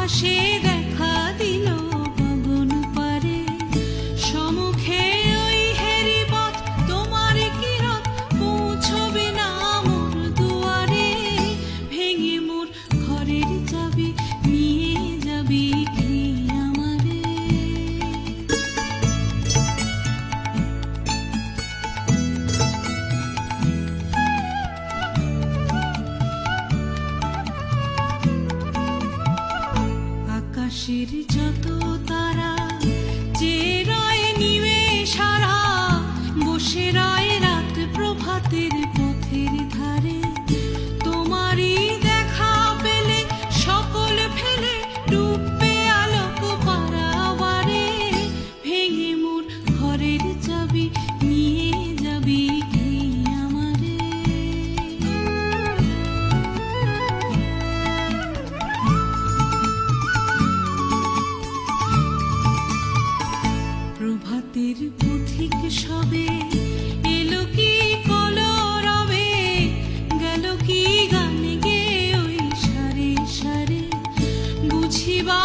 আকাশে দেখা দিল গগন পারে, সমুখে ওই হেরি পথ তোমার কিরণ পৌঁছবে না মোর দুয়ারে। ভেঙে মোর ঘরের চাবি নিয়ে যাবি কি আমারে? আকাশের যত তারা যে রয় নিবে সারা, বসে রয় রাত প্রভাতের পথের ধারে। তোমারই দেখা পেলে সকল ফেলে ডুববে আলোক পারাবারে। ভেঙে মোর ঘরের চাবি নিয়ে যাবি কি আমারে? প্রভাতের পথিক সবে এলো কি কলরবে, গেল কি গান গে ওই সারে সারে। বুঝিবা